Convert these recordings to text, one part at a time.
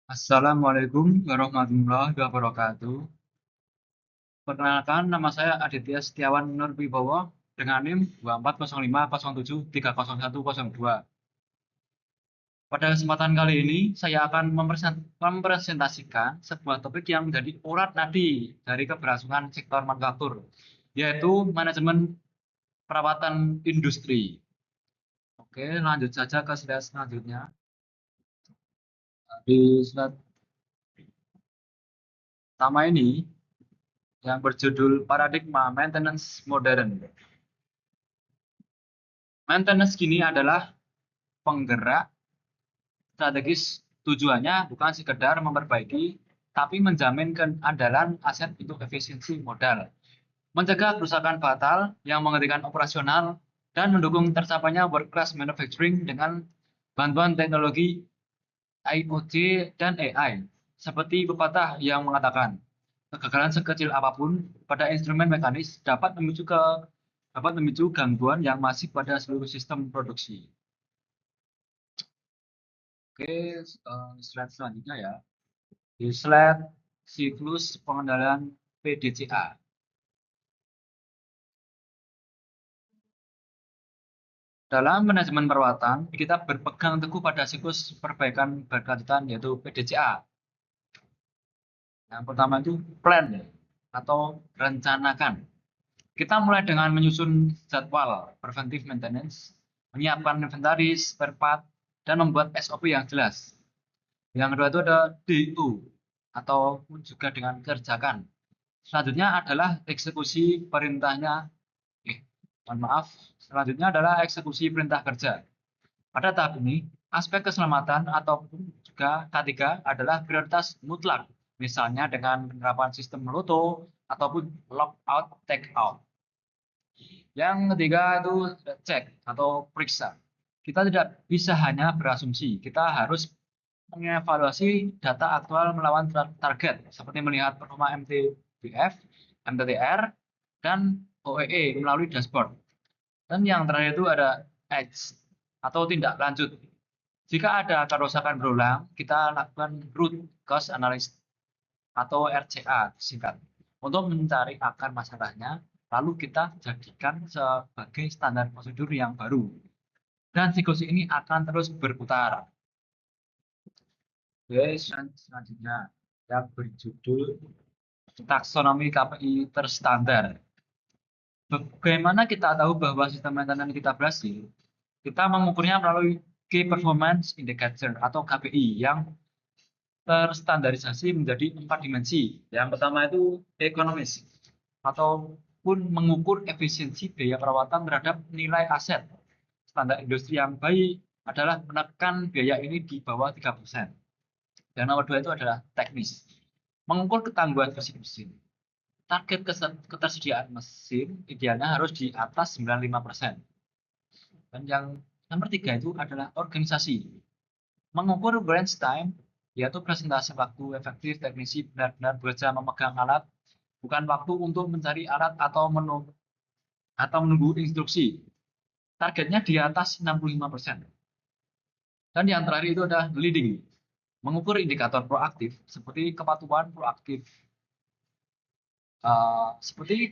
Assalamualaikum warahmatullahi wabarakatuh. Perkenalkan, nama saya Aditya Setiawan Nurwibowo dengan NIM 240507300102. Pada kesempatan kali ini, saya akan mempresentasikan sebuah topik yang menjadi urat nadi dari keberlangsungan sektor manufaktur, yaitu manajemen perawatan industri. Oke, lanjut saja ke slide selanjutnya. Di slide pertama ini, yang berjudul Paradigma Maintenance Modern. Maintenance kini adalah penggerak strategis, tujuannya bukan sekedar memperbaiki, tapi menjamin keandalan aset untuk efisiensi modal, mencegah kerusakan fatal yang menghentikan operasional, dan mendukung tercapainya world class manufacturing dengan bantuan teknologi IoT dan AI. Seperti pepatah yang mengatakan, kegagalan sekecil apapun pada instrumen mekanis dapat memicu gangguan yang masif pada seluruh sistem produksi. Oke, slide selanjutnya ya. Di slide siklus pengendalian PDCA. Dalam manajemen perawatan, kita berpegang teguh pada siklus perbaikan berkelanjutan yaitu PDCA. Yang pertama itu plan atau rencanakan. Kita mulai dengan menyusun jadwal preventive maintenance, menyiapkan inventaris, spare part, dan membuat SOP yang jelas. Yang kedua itu ada DU atau juga dengan kerjakan. Selanjutnya adalah eksekusi perintahnya. Mohon maaf. Selanjutnya adalah eksekusi perintah kerja. Pada tahap ini, aspek keselamatan ataupun juga K3 adalah prioritas mutlak. Misalnya dengan penerapan sistem LOTO ataupun lockout take out. Yang ketiga itu cek atau periksa. Kita tidak bisa hanya berasumsi, kita harus mengevaluasi data aktual melawan target, seperti melihat performa MTBF, MTTR, dan OEE melalui dashboard. Dan yang terakhir itu ada edge atau tindak lanjut. Jika ada kerusakan berulang, kita lakukan root cause analysis atau RCA singkat untuk mencari akar masalahnya, lalu kita jadikan sebagai standar prosedur yang baru. Dan siklus ini akan terus berputar. Oke, selanjutnya yang berjudul taksonomi KPI terstandar. Bagaimana kita tahu bahwa sistem maintenance kita berhasil? Kita mengukurnya melalui Key Performance Indicator atau KPI yang terstandarisasi menjadi 4 dimensi. Yang pertama itu ekonomis ataupun mengukur efisiensi biaya perawatan terhadap nilai aset. Standar industri yang baik adalah menekan biaya ini di bawah 3%. Dan nomor 2 itu adalah teknis. Mengukur ketangguhan mesin. Target ketersediaan mesin idealnya harus di atas 95%. Dan yang nomor 3 itu adalah organisasi. Mengukur branch time, yaitu presentasi waktu efektif teknisi benar-benar bekerja memegang alat, bukan waktu untuk mencari alat atau menunggu instruksi. Targetnya di atas 65%. Dan yang terakhir itu adalah leading. Mengukur indikator proaktif seperti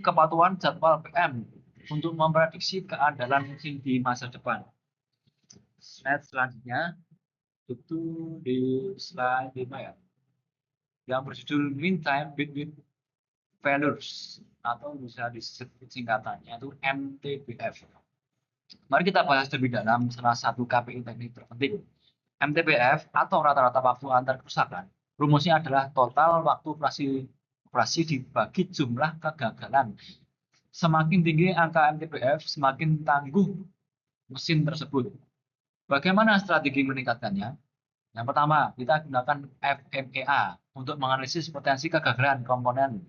kepatuhan jadwal PM untuk memprediksi keandalan mesin di masa depan. Slide selanjutnya itu di slide 5 ya, yang berjudul Mean Time Between Failures atau bisa disebut singkatannya itu MTBF. Mari kita bahas lebih dalam salah satu KPI teknik terpenting. MTBF atau rata-rata waktu antar kerusakan. Rumusnya adalah total waktu operasi dibagi jumlah kegagalan. Semakin tinggi angka MTBF, semakin tangguh mesin tersebut. Bagaimana strategi meningkatkannya? Yang pertama, kita gunakan FMEA untuk menganalisis potensi kegagalan komponen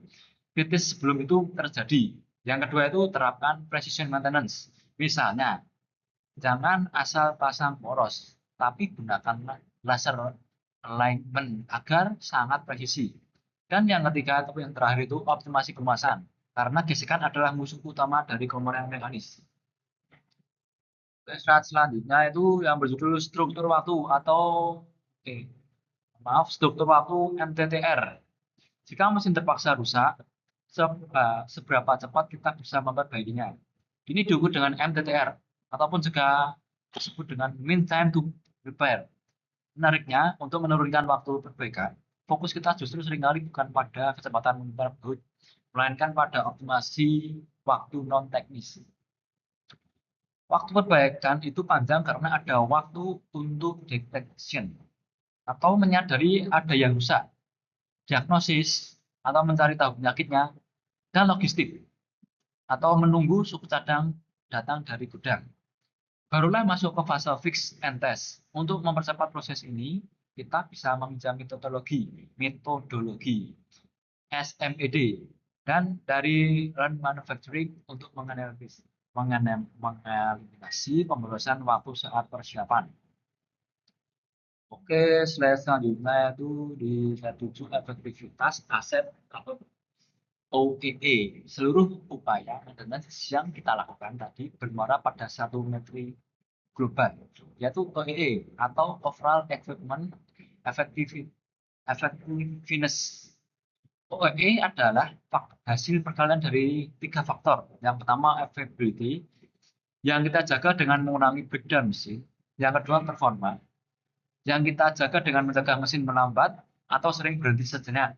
kritis sebelum itu terjadi. Yang kedua itu terapkan precision maintenance. Misalnya, jangan asal pasang poros, tapi gunakan laser alignment agar sangat presisi. Dan yang ketiga atau yang terakhir itu optimasi kemasan, karena gesekan adalah musuh utama dari komponen mekanis. Slide selanjutnya itu yang berjudul struktur waktu atau maaf, struktur waktu MTTR. Jika mesin terpaksa rusak, seberapa cepat kita bisa memperbaikinya. Ini diukur dengan MTTR ataupun juga disebut dengan mean time to repair. Menariknya, untuk menurunkan waktu perbaikan, fokus kita justru seringkali bukan pada kecepatan memperbaiki, melainkan pada optimasi waktu non-teknis. Waktu perbaikan itu panjang karena ada waktu untuk detection atau menyadari ada yang rusak, diagnosis atau mencari tahu penyakitnya, dan logistik atau menunggu suku cadang datang dari gudang. Barulah masuk ke fase fix and test. Untuk mempercepat proses ini, kita bisa meminjam metodologi SMED dan dari Lean Manufacturing untuk mengeliminasi pemborosan waktu saat persiapan. Oke, slide selanjutnya itu di slide 7 efektivitas aset atau OEE. Seluruh upaya maintenance yang kita lakukan tadi bermuara pada satu metrik global, yaitu OEE atau Overall Equipment Effectiveness. OEE adalah hasil perkalian dari 3 faktor. Yang pertama availability, yang kita jaga dengan mengurangi breakdown mesin. Yang kedua performa, yang kita jaga dengan mencegah mesin melambat atau sering berhenti sejenak.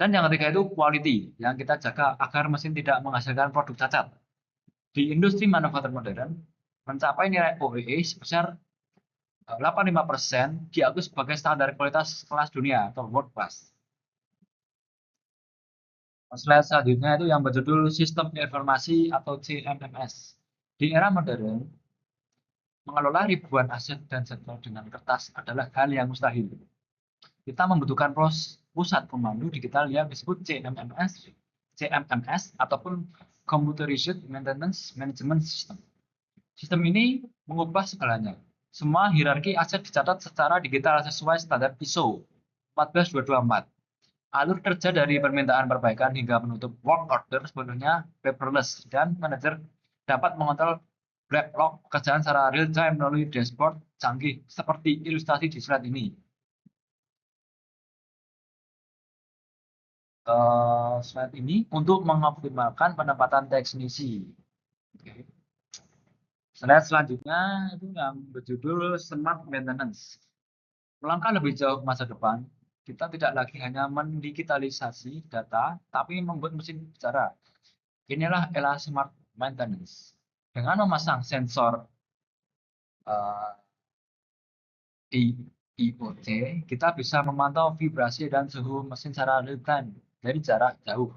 Dan yang ketiga itu quality, yang kita jaga agar mesin tidak menghasilkan produk cacat. Di industri manufaktur modern, mencapai nilai OEE sebesar 85% diakui sebagai standar kualitas kelas dunia atau world class. Slide selanjutnya itu yang berjudul Sistem Informasi atau CMMS. Di era modern, mengelola ribuan aset dan jadwal dengan kertas adalah hal yang mustahil. Kita membutuhkan pusat pemandu digital yang disebut CMMS ataupun Computerized Maintenance Management System. Sistem ini mengubah segalanya. Semua hierarki aset dicatat secara digital sesuai standar ISO 14224. Alur kerja dari permintaan perbaikan hingga menutup work order sepenuhnya paperless dan manajer dapat mengontrol backlog pekerjaan secara real time melalui dashboard canggih seperti ilustrasi di slide ini. Slide ini untuk mengoptimalkan penempatan teknisi. Okay. Slide selanjutnya itu yang berjudul Smart Maintenance. Melangkah lebih jauh ke masa depan, kita tidak lagi hanya mendigitalisasi data, tapi membuat mesin bicara. Inilah era Smart Maintenance. Dengan memasang sensor IoT, kita bisa memantau vibrasi dan suhu mesin secara real time dari jarak jauh.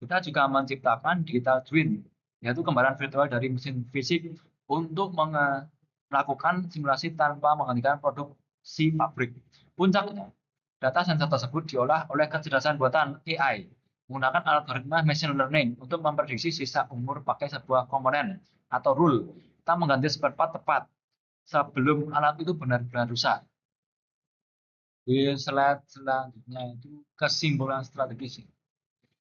Kita juga menciptakan digital twin, yaitu gambaran virtual dari mesin fisik untuk melakukan simulasi tanpa menghentikan produksi pabrik. Puncaknya, data sensor tersebut diolah oleh kecerdasan buatan AI menggunakan algoritma machine learning untuk memprediksi sisa umur pakai sebuah komponen atau rule. Kita mengganti spare part tepat sebelum alat itu benar-benar rusak. Di slide selanjutnya itu kesimpulan strategis.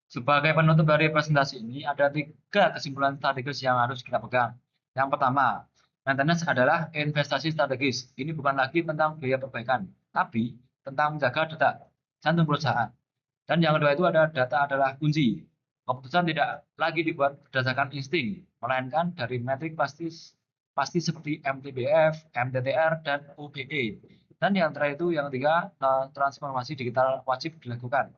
Sebagai penutup dari presentasi ini, ada 3 kesimpulan strategis yang harus kita pegang. Yang pertama, maintenance adalah investasi strategis. Ini bukan lagi tentang biaya perbaikan, tapi tentang menjaga data jantung perusahaan. Dan yang kedua itu ada data adalah kunci. Keputusan tidak lagi dibuat berdasarkan insting, melainkan dari metrik pasti seperti MTBF, MTTR, dan OEE. Dan yang terakhir itu yang ketiga, transformasi digital wajib dilakukan.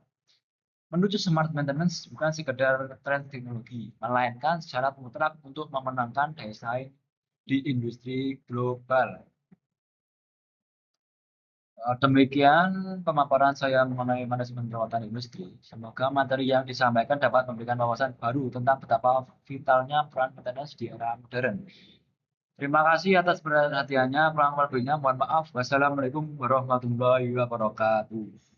Menuju smart maintenance bukan sekedar tren teknologi, melainkan syarat mutlak untuk memenangkan daya saing di industri global. Demikian pemaparan saya mengenai manajemen perawatan industri. Semoga materi yang disampaikan dapat memberikan wawasan baru tentang betapa vitalnya peran maintenance di era modern. Terima kasih atas perhatiannya. Kurang lebihnya mohon maaf. Wassalamualaikum warahmatullahi wabarakatuh.